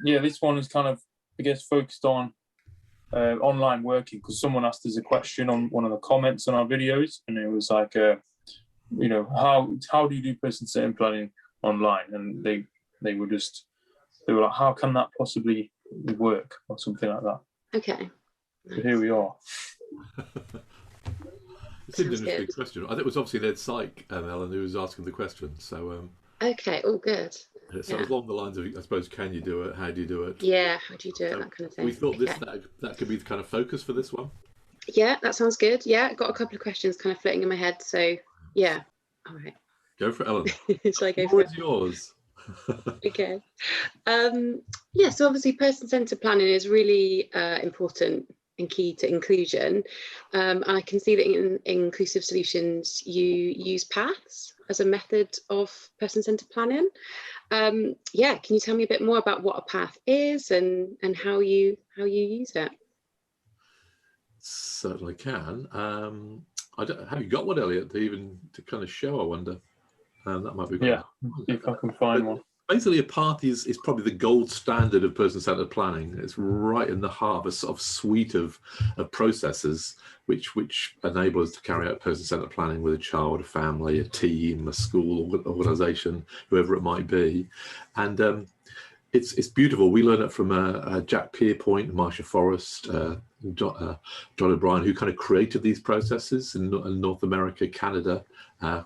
yeah, this one is kind of, I guess, focused on online working, because someone asked us a question on one of the comments on our videos, and it was like, you know, how do you do person-centered planning online? And they were like, how can that possibly work, or something like that. Okay. So here we are. It's an interesting question. I think it was obviously Ed Syke, Ellen, who was asking the question. So okay, all good. So it was along the lines of, I suppose, can you do it? How do you do it? Yeah, how do you do it? That kind of thing. We thought that could be the kind of focus for this one. Yeah, that sounds good. Yeah, got a couple of questions kind of floating in my head. So yeah, all right. Go for it, Ellen. Shall I go for it? It's yours. Okay. Yeah, so obviously person-centered planning is really important and key to inclusion. And I can see that in Inclusive Solutions, you use paths as a method of person-centered planning. Yeah, can you tell me a bit more about what a path is and how you use it? Certainly can. Have you got one, Elliot, to kind of show, I wonder? That might be good. Yeah, if I can find one. Basically, a path is probably the gold standard of person-centered planning. It's right in the heart of a sort of suite of processes which enable us to carry out person-centered planning with a child, a family, a team, a school, organisation, whoever it might be. And it's beautiful. We learned it from Jack Pierpoint, Marsha Forrest, John O'Brien, who kind of created these processes in North America, Canada,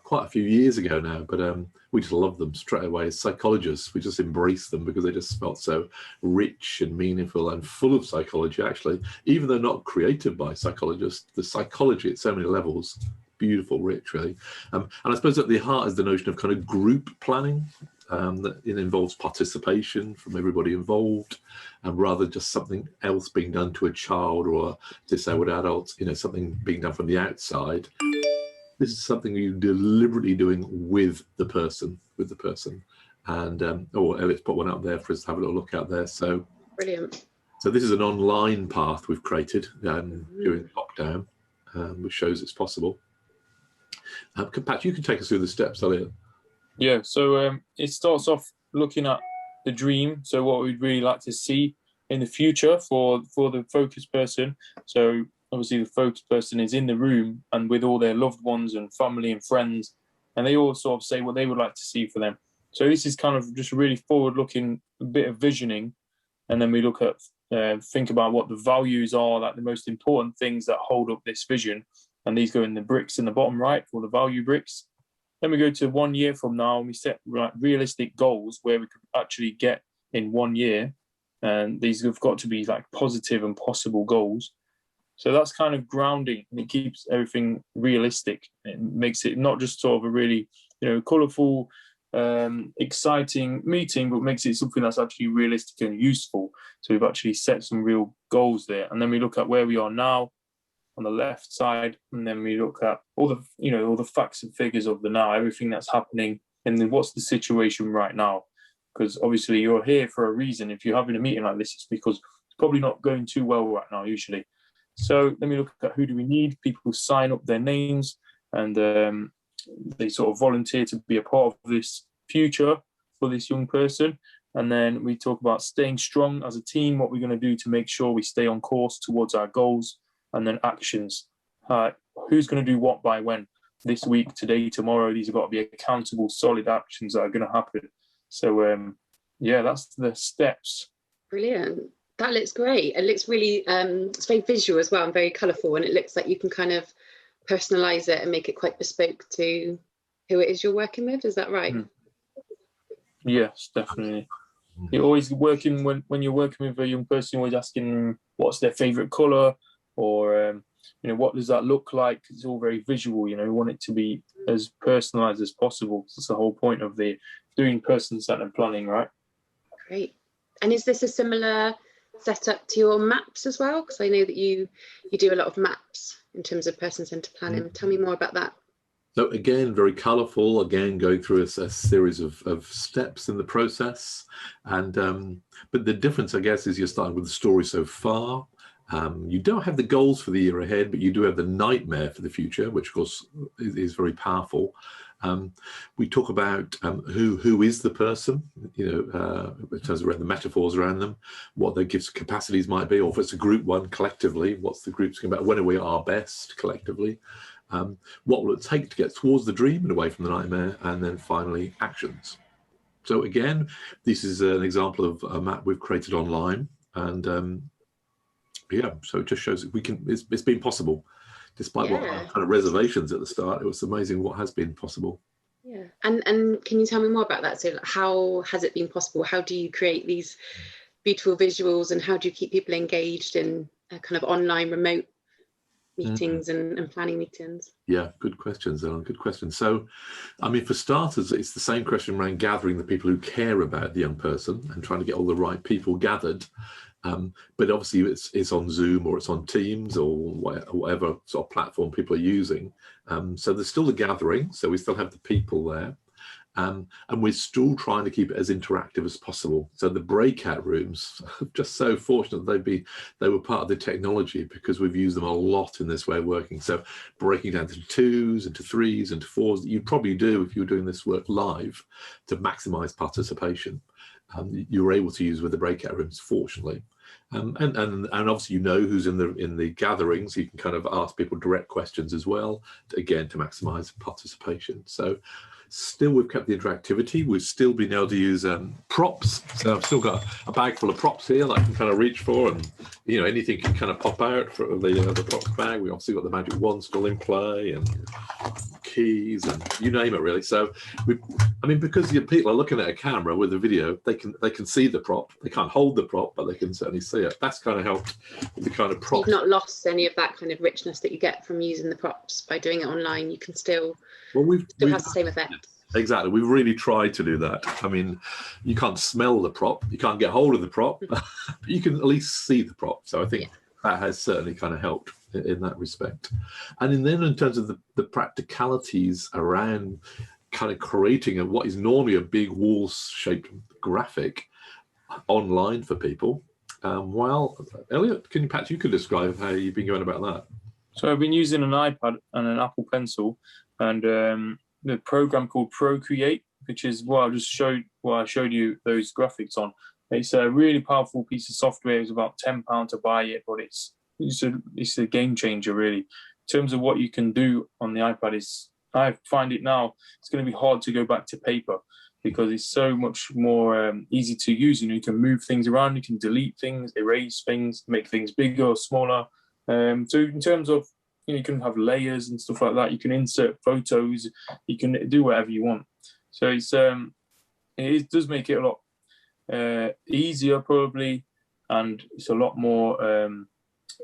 quite a few years ago now. But we just love them straight away. As psychologists, we just embrace them because they just felt so rich and meaningful and full of psychology, actually. Even though not created by psychologists, the psychology at so many levels, beautiful, rich, really. And I suppose at the heart is the notion of kind of group planning. That it involves participation from everybody involved, and rather just something else being done to a child or a disabled adult, you know, something being done from the outside. This is something you're deliberately doing with the person, And Elliot's put one up there for us to have a little look at there. So brilliant. So this is an online path we've created during lockdown, which shows it's possible. Pat, you can take us through the steps, Elliot. Yeah, so it starts off looking at the dream, so what we'd really like to see in the future for the focused person. So obviously the focused person is in the room and with all their loved ones and family and friends, and they all sort of say what they would like to see for them. So this is kind of just really forward-looking, a bit of visioning, and then we look at, think about what the values are, like the most important things that hold up this vision, and these go in the bricks in the bottom right, or the value bricks. Then we go to 1 year from now and we set like realistic goals where we could actually get in 1 year. And these have got to be like positive and possible goals. So that's kind of grounding, and it keeps everything realistic. It makes it not just sort of a really, colourful, exciting meeting, but makes it something that's actually realistic and useful. So we've actually set some real goals there. And then we look at where we are now on the left side, and then we look at all the facts and figures of the now, everything that's happening, and then what's the situation right now. Because obviously you're here for a reason. If you're having a meeting like this, it's because it's probably not going too well right now usually. So then we look at who do we need. People sign up their names, and they sort of volunteer to be a part of this future for this young person. And then we talk about staying strong as a team, what we're going to do to make sure we stay on course towards our goals. And then actions. Who's going to do what by when? This week, today, tomorrow. These have got to be accountable, solid actions that are going to happen. So, yeah, that's the steps. Brilliant. That looks great. It looks really, it's very visual as well and very colourful. And it looks like you can kind of personalise it and make it quite bespoke to who it is you're working with. Is that right? Yes, definitely. You're always working, when you're working with a young person, you're always asking what's their favourite colour, or what does that look like? It's all very visual. We want it to be as personalised as possible. That's the whole point of doing person-centered planning, right? Great. And is this a similar setup to your maps as well? Because I know that you do a lot of maps in terms of person-centered planning. Tell me more about that. So again, very colourful, again, going through a series of steps in the process. And but the difference, I guess, is you're starting with the story so far. You don't have the goals for the year ahead, but you do have the nightmare for the future, which of course is very powerful. We talk about who is the person, in terms of the metaphors around them, what their gifts capacities might be, or if it's a group one, collectively, what's the group's about, when are we at our best collectively, what will it take to get towards the dream and away from the nightmare, and then finally actions. So again, this is an example of a map we've created online, and yeah, so it just shows that we can. It's been possible, despite what kind of reservations at the start. It was amazing what has been possible. Yeah, and can you tell me more about that? So, how has it been possible? How do you create these beautiful visuals, and how do you keep people engaged in kind of online remote meetings and planning meetings? Yeah, good questions, Ellen. Good question. So, I mean, for starters, it's the same question around gathering the people who care about the young person and trying to get all the right people gathered. But obviously it's on Zoom or it's on Teams or whatever sort of platform people are using. So there's still the gathering, so we still have the people there. And we're still trying to keep it as interactive as possible. So the breakout rooms, just so fortunate they were part of the technology, because we've used them a lot in this way of working. So breaking down to 2s, into 3s, into 4s, that you'd probably do if you were doing this work live to maximize participation. You were able to use with the breakout rooms, fortunately. And obviously who's in the gatherings. You can kind of ask people direct questions as well, again, to maximize participation. So still we've kept the interactivity. We've still been able to use props. So I've still got a bag full of props here that I can kind of reach for, and anything can kind of pop out from the props bag. We obviously got the magic wand still in play, and keys, and you name it, really. So because people are looking at a camera with a video, they can see the prop. They can't hold the prop, but they can certainly see it. That's kind of helped with the kind of props. You've not lost any of that kind of richness that you get from using the props by doing it online. You can still have the same effect. Exactly. We've really tried to do that. I mean, you can't smell the prop, you can't get hold of the prop, but you can at least see the prop. So I think that has certainly kind of helped in that respect. And then in terms of the practicalities around kind of creating what is normally a big wall-shaped graphic online for people, well, Elliot, perhaps you could describe how you've been going about that? So I've been using an iPad and an Apple Pencil, and the program called Procreate, which is what I showed you those graphics on. It's a really powerful piece of software. It's about £10 to buy it, but it's a game changer, really. In terms of what you can do on the iPad, I find it now it's going to be hard to go back to paper, because it's so much more easy to use. You can move things around, you can delete things, erase things, make things bigger or smaller. So in terms of, you can have layers and stuff like that. You can insert photos. You can do whatever you want. So it does make it a lot easier, probably, and it's a lot more.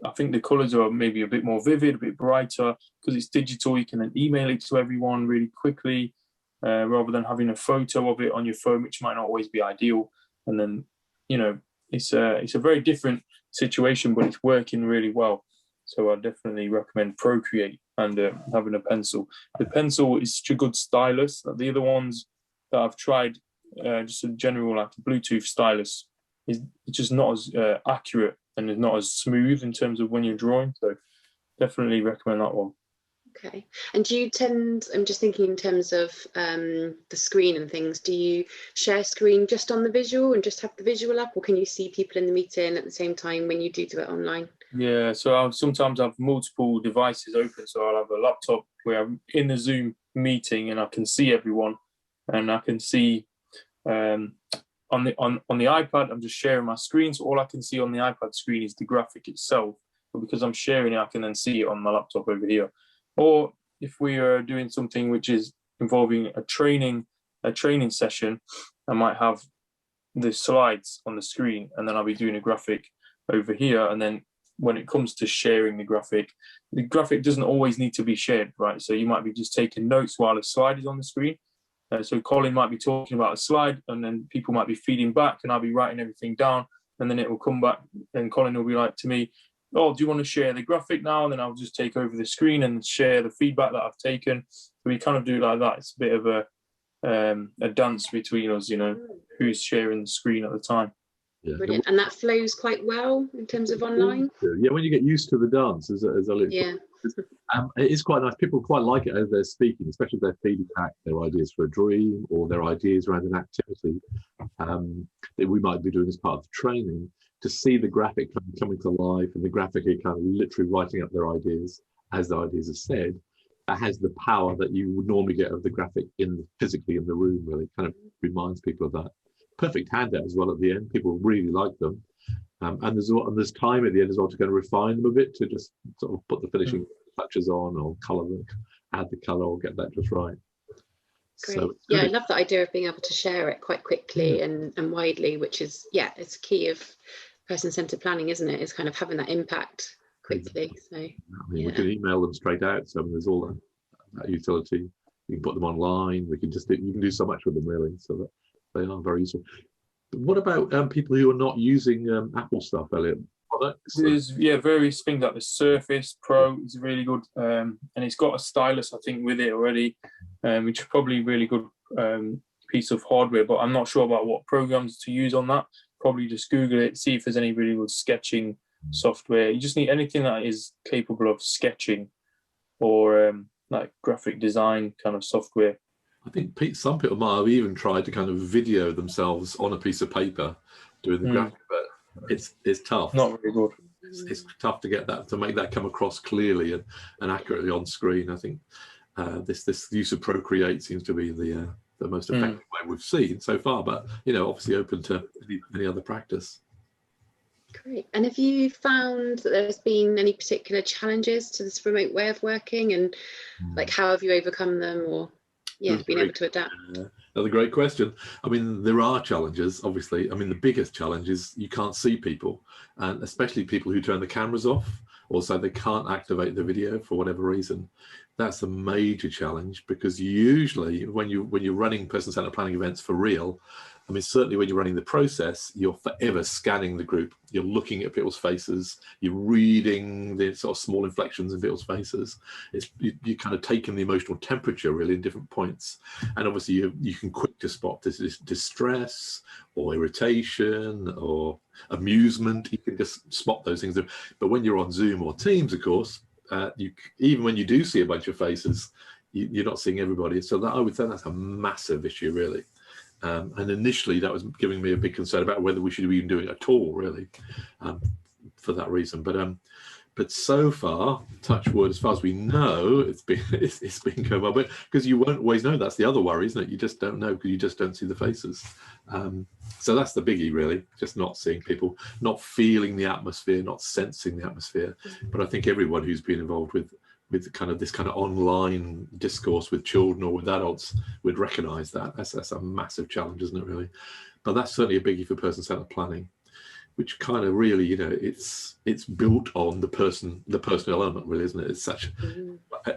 I think the colours are maybe a bit more vivid, a bit brighter, because it's digital. You can then email it to everyone really quickly, rather than having a photo of it on your phone, which might not always be ideal. And then, it's a very different situation, but it's working really well. So I definitely recommend Procreate and having a pencil. The pencil is such a good stylus. The other ones that I've tried, just a general like Bluetooth stylus, is just not as accurate and is not as smooth in terms of when you're drawing. So definitely recommend that one. Okay. And do you tend, I'm just thinking in terms of the screen and things, do you share screen just on the visual and just have the visual up, or can you see people in the meeting at the same time when you do it online? Yeah, so I'll sometimes have multiple devices open. So I'll have a laptop where I'm in the Zoom meeting and I can see everyone, and I can see on the iPad, I'm just sharing my screen. So all I can see on the iPad screen is the graphic itself. But because I'm sharing it, I can then see it on my laptop over here. Or if we are doing something which is involving a training session, I might have the slides on the screen, and then I'll be doing a graphic over here. And then when it comes to sharing the graphic doesn't always need to be shared, right? So you might be just taking notes while a slide is on the screen. So Colin might be talking about a slide, and then people might be feeding back, and I'll be writing everything down, and then it will come back, and Colin will be like to me, "Oh, do you want to share the graphic now?" And then I'll just take over the screen and share the feedback that I've taken. So we kind of do it like that. It's a bit of a dance between us, who's sharing the screen at the time. Yeah. Brilliant. And that flows quite well in terms of online? Yeah, when you get used to the dance, as Elliot, Yeah. it is quite nice. People quite like it as they're speaking, especially if they're feeding back their ideas for a dream or their ideas around an activity that we might be doing as part of the training, to see the graphic coming to life and the graphic kind of literally writing up their ideas as the ideas are said. That has the power that you would normally get of the graphic physically in the room. Really kind of reminds people of that. Perfect handout as well at the end. People really like them. And there's time at the end as well to kind of refine them a bit, to just sort of put the finishing touches on, or colour them, add the colour, or get that just right. Great. So, yeah, I love that idea of being able to share it quite quickly and widely, which is, it's key of person-centred planning, isn't it? Is kind of having that impact quickly. So we can email them straight out. So there's all that utility. You can put them online. You can do so much with them, really. So that they are very useful. But what about people who are not using Apple stuff, Elliot? Products? There's various things like the Surface Pro is really good, and it's got a stylus, I think, with it already, which is probably a really good piece of hardware. But I'm not sure about what programs to use on that. Probably just Google it, see if there's any really good sketching software. You just need anything that is capable of sketching or like graphic design kind of software. I think some people might have even tried to kind of video themselves on a piece of paper doing the graphic, but it's tough. Not very good. It's tough to get that, to make that come across clearly and accurately on screen. I think this use of Procreate seems to be the most effective way we've seen so far, but obviously open to any other practice. Great. And have you found that there's been any particular challenges to this remote way of working, and like how have you overcome them, or been able to adapt? Another great question. I mean, there are challenges, obviously. I mean, the biggest challenge is you can't see people, and especially people who turn the cameras off, or so they can't activate the video for whatever reason. That's a major challenge, because usually when you're running person-centered planning events for real, I mean, certainly when you're running the process, you're forever scanning the group. You're looking at people's faces. You're reading the sort of small inflections in people's faces. You're kind of taking the emotional temperature really in different points. And obviously you can quick to spot this distress or irritation or amusement. You can just spot those things. But when you're on Zoom or Teams, of course, even when you do see a bunch of faces, you're not seeing everybody. So I would say that's a massive issue, really. And initially that was giving me a big concern about whether we should be even doing it at all, really, for that reason. But so far, touch wood, as far as we know, it's been going well. But because you won't always know, that's the other worry, isn't it? You just don't know because you just don't see the faces. So that's the biggie, really, just not seeing people, not feeling the atmosphere, not sensing the atmosphere. But I think everyone who's been involved with this kind of online discourse with children or with adults would recognise that. That's a massive challenge, isn't it, really? But that's certainly a biggie for person-centered planning, which kind of really, it's built on the personal element, really, isn't it? It's such,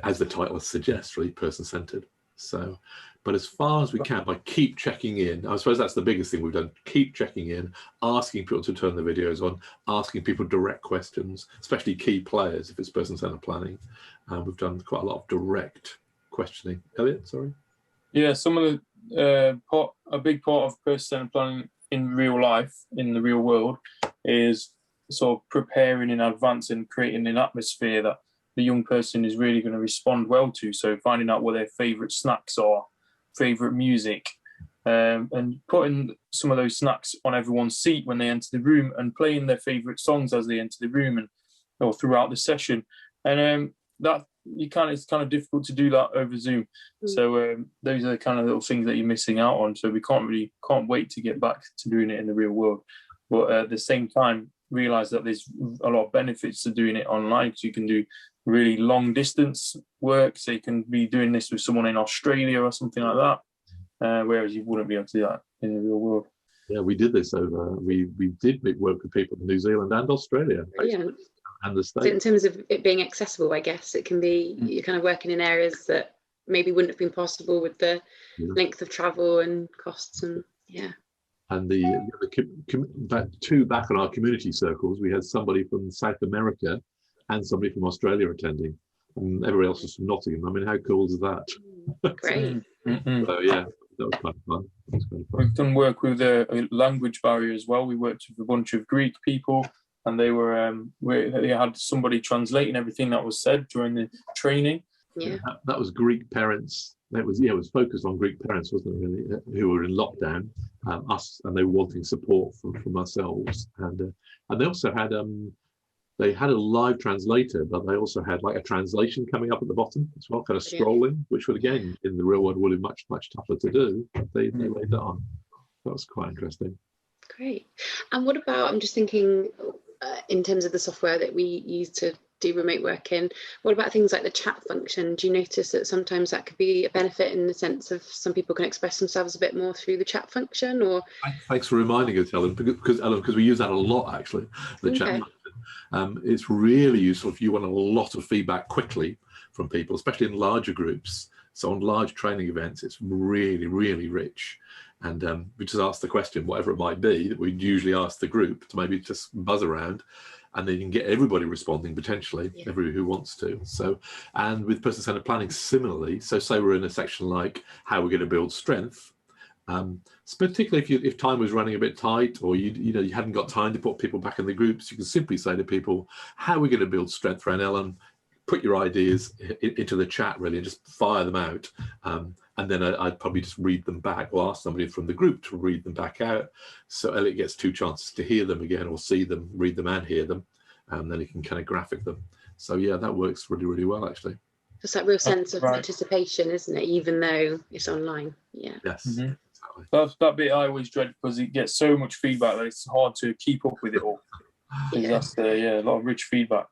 as the title suggests, really person-centered. So, but as far as we can, by keep checking in, I suppose that's the biggest thing we've done, keep checking in, asking people to turn the videos on, asking people direct questions, especially key players if it's person-centered planning. We've done quite a lot of direct questioning. Elliot, sorry? Yeah, some of a big part of person-centered planning in real life, in the real world, is sort of preparing in advance and creating an atmosphere that the young person is really going to respond well to. So finding out what their favourite snacks are, favourite music, and putting some of those snacks on everyone's seat when they enter the room, and playing their favourite songs as they enter the room or throughout the session. And it's kind of difficult to do that over Zoom. So those are the kind of little things that you're missing out on. So we can't wait to get back to doing it in the real world. But at the same time, realise that there's a lot of benefits to doing it online. So you can do really long distance work. So you can be doing this with someone in Australia or something like that, whereas you wouldn't be able to do that in the real world. Yeah, we did this we did work with people in New Zealand and Australia. Yeah. And the States. So in terms of it being accessible, I guess it can be, you're kind of working in areas that maybe wouldn't have been possible with the length of travel and costs, and And back on our community circles, we had somebody from South America and somebody from Australia attending, and everybody else was from Nottingham. I mean, how cool is that? Great. So yeah, That was quite fun. That was quite fun. We've done work with a language barrier as well. We worked with a bunch of Greek people, and they had somebody translating everything that was said during the training. Yeah. That was Greek parents. It was focused on Greek parents, wasn't it, really, who were in lockdown, us, and they were wanting support from ourselves. And they also had they had a live translator, but they also had like a translation coming up at the bottom as well, kind of scrolling, which would again in the real world would be much tougher to do. But they laid that on. That was quite interesting. Great. And what about, I'm just thinking in terms of the software that we use to do remote working, what about things like the chat function? Do you notice that sometimes that could be a benefit in the sense of some people can express themselves a bit more through the chat function? Or thanks for reminding us, Ellen, because we use that a lot actually. The chat function. It's really useful if you want a lot of feedback quickly from people, especially in larger groups. So on large training events, it's really, really rich. And we just ask the question, whatever it might be, that we'd usually ask the group to maybe just buzz around, and then you can get everybody responding potentially, everybody who wants to. So, and with person-centered planning, similarly, so say we're in a section like how we're going to build strength, particularly if time was running a bit tight, or you hadn't got time to put people back in the groups, you can simply say to people, how are we going to build strength around Ellen? Put your ideas into the chat really, and just fire them out. And then I'd probably just read them back, or ask somebody from the group to read them back out. So Elliot gets 2 chances to hear them again, or see them, read them and hear them. And then he can kind of graphic them. So yeah, that works really, really well actually. Just that real sense of participation, isn't it? Even though it's online. Yeah. Yes. Exactly. That bit I always dread, because it gets so much feedback that it's hard to keep up with it all. That's a lot of rich feedback.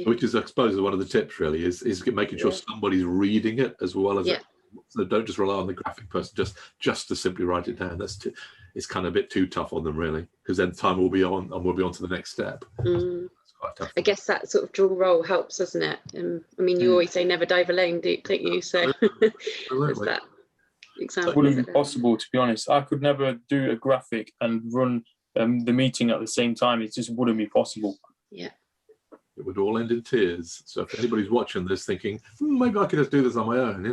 Which is, I suppose, one of the tips really is making sure somebody's reading it as well as it. So don't just rely on the graphic person just to simply write it down. It's kind of a bit too tough on them really, because then time will be on and we'll be on to the next step. That's quite tough. I guess that sort of dual role helps, doesn't it? I mean, you always say never dive alone, don't you? So there's that example. It wouldn't be possible, to be honest. I could never do a graphic and run the meeting at the same time. It just wouldn't be possible. Yeah. It would all end in tears. So if anybody's watching this thinking, maybe I could just do this on my own,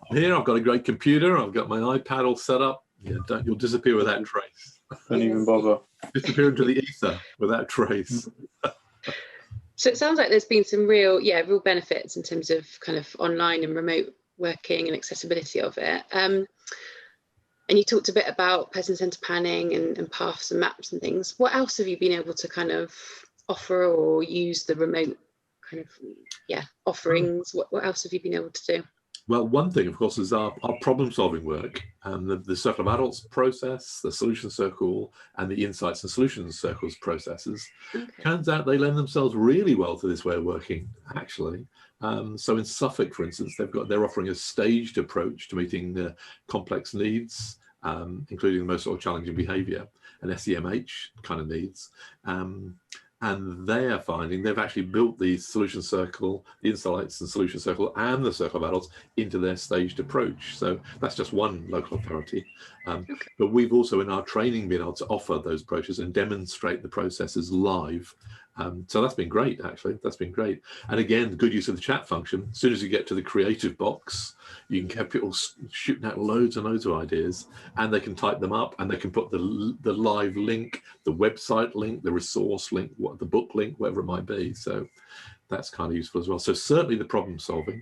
I'm here, I've got a great computer, I've got my iPad all set up. You'll disappear without trace. Don't even bother. Disappear into the ether without trace. So it sounds like there's been some real benefits in terms of kind of online and remote working and accessibility of it. And you talked a bit about person-centered planning and paths and maps and things. What else have you been able to kind of offer or use the remote kind of offerings? What else have you been able to do? Well, one thing, of course, is our problem-solving work, and the Circle of Adults process, the Solution Circle, and the Insights and Solutions Circles processes. Turns out they lend themselves really well to this way of working, actually. So in Suffolk, for instance, they're offering a staged approach to meeting the complex needs, including the most sort of challenging behaviour and SEMH kind of needs. And they are finding they've actually built the Solution Circle, the Insights and Solution Circle, and the Circle of Adults into their staged approach. So that's just one local authority. But we've also in our training been able to offer those approaches and demonstrate the processes live. So that's been great, actually. That's been great. And again, good use of the chat function. As soon as you get to the creative box, you can have people shooting out loads and loads of ideas, and they can type them up, and they can put the live link, the website link, the resource link, the book link, whatever it might be. So that's kind of useful as well. So certainly the problem solving.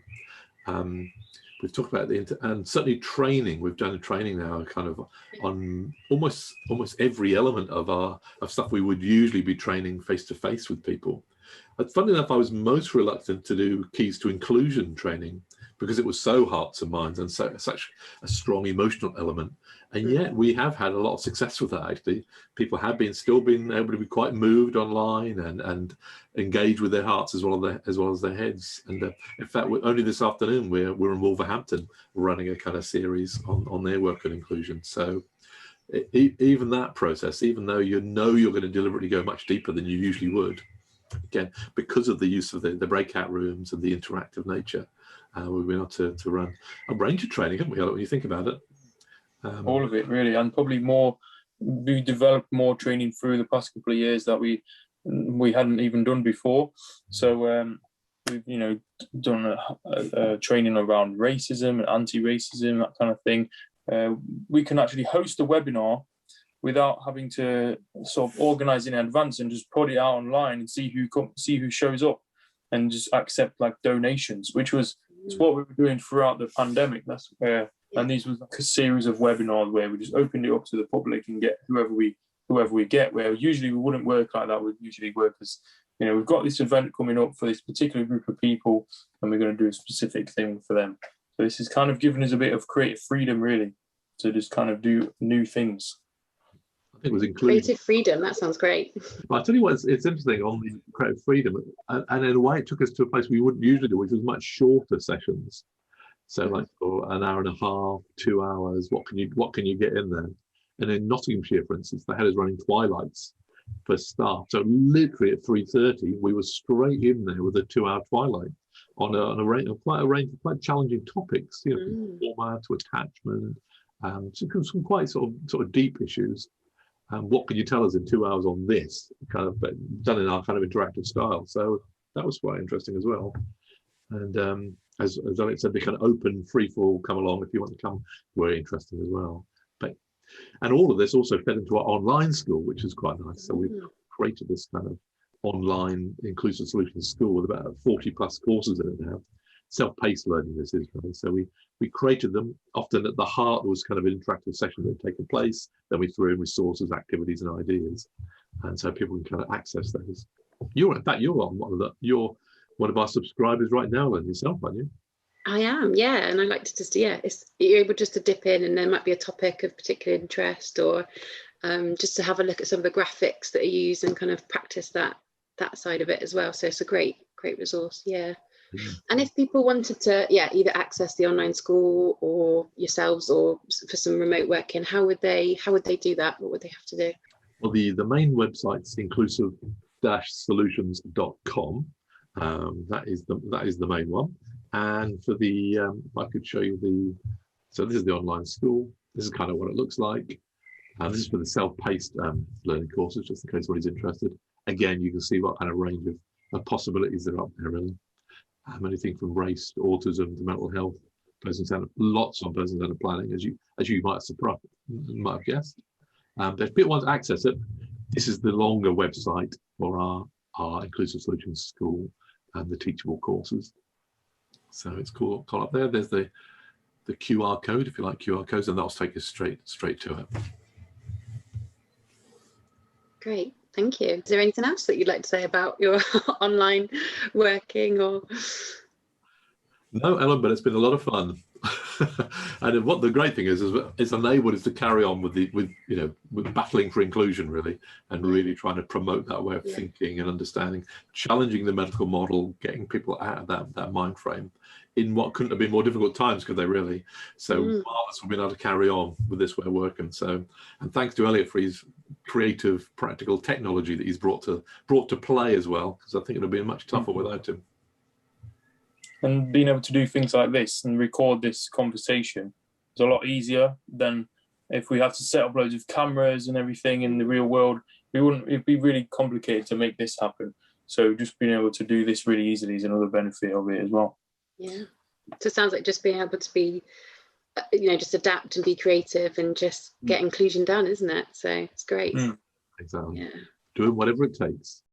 We've talked about and certainly training. We've done a training now kind of on almost every element of stuff we would usually be training face-to-face with people. But funny enough, I was most reluctant to do keys to inclusion training because it was so hearts and minds and such a strong emotional element. And yet we have had a lot of success with that, actually. People have still been able to be quite moved online and engage with their hearts as well as their heads. And in fact, only this afternoon, we're in Wolverhampton running a kind of series on their work on inclusion. So even that process, even though you're going to deliberately go much deeper than you usually would, again, because of the use of the breakout rooms and the interactive nature, we've been able to run a range of training, haven't we, when you think about it? All of it, really, and probably more. We developed more training through the past couple of years that we hadn't even done before. So we've done a training around racism and anti-racism, that kind of thing. we can actually host a webinar without having to sort of organize in advance and just put it out online and see who shows up and just accept like donations, which was what we were doing throughout the pandemic. That's where, and these was like a series of webinars where we just opened it up to the public and get whoever we get, where usually we wouldn't work like that. We'd usually work as, we've got this event coming up for this particular group of people and we're going to do a specific thing for them. So this is kind of giving us a bit of creative freedom, really, to just kind of do new things. I think it was included. Creative freedom, that sounds great. I'll tell you what, it's interesting on the creative freedom, and in a way it took us to a place we wouldn't usually do, which was much shorter sessions. So like for an hour and a half, 2 hours, what can you get in there? And in Nottinghamshire, for instance, they had us running twilights for staff. So literally at 3:30, we were straight in there with a 2-hour twilight on a range of quite challenging topics, from format to attachment, some quite sort of deep issues. What can you tell us in 2 hours on this, kind of, but done in our kind of interactive style? So that was quite interesting as well. And as Elliot said, the kind of open, free for all, come along if you want to come, were interesting as well. And all of this also fed into our online school, which is quite nice. So we've created this kind of online inclusive solutions school with about 40 plus courses in it now. Self-paced learning this is, really. So we created them. Often at the heart there was kind of an interactive session that had taken place. Then we threw in resources, activities and ideas. And so people can kind of access those. You're on one of our subscribers right now, Lynn, yourself, aren't you? I am, yeah, and I like to just, you're able just to dip in, and there might be a topic of particular interest, or just to have a look at some of the graphics that are used and kind of practice that side of it as well. So it's a great resource, yeah. And if people wanted to, either access the online school or yourselves, or for some remote working, how would they do that? What would they have to do? Well, the main website's inclusive-solutions.com. That is the main one. And for the, I could show you so this is the online school. This is kind of what it looks like. This is for the self-paced learning courses, just in case anybody's interested. Again, you can see what kind of range of possibilities that are up there, really. Anything from race to autism to mental health, lots on person-centered planning, as you might have guessed. If people want to access it, this is the longer website for our Inclusive Solutions School and the teachable courses. So it's cool up there. There's the QR code, if you like QR codes, and that'll take us straight to it. Great, thank you. Is there anything else that you'd like to say about your online working, or? No, Ellen, but it's been a lot of fun. And what the great thing is it's enabled us to carry on with battling for inclusion, really, and really trying to promote that way of thinking and understanding, challenging the medical model, getting people out of that mind frame in what couldn't have been more difficult times, could they really? So marvelous for being able to carry on with this way of working. So, and thanks to Elliot for his creative, practical technology that he's brought to play as well, because I think it would have been much tougher without him. And being able to do things like this and record this conversation is a lot easier than if we had to set up loads of cameras and everything in the real world. It'd be really complicated to make this happen. So just being able to do this really easily is another benefit of it as well. Yeah. So it sounds like just being able to be, just adapt and be creative and just get inclusion done, isn't it? So it's great. Exactly. Yeah. Doing whatever it takes.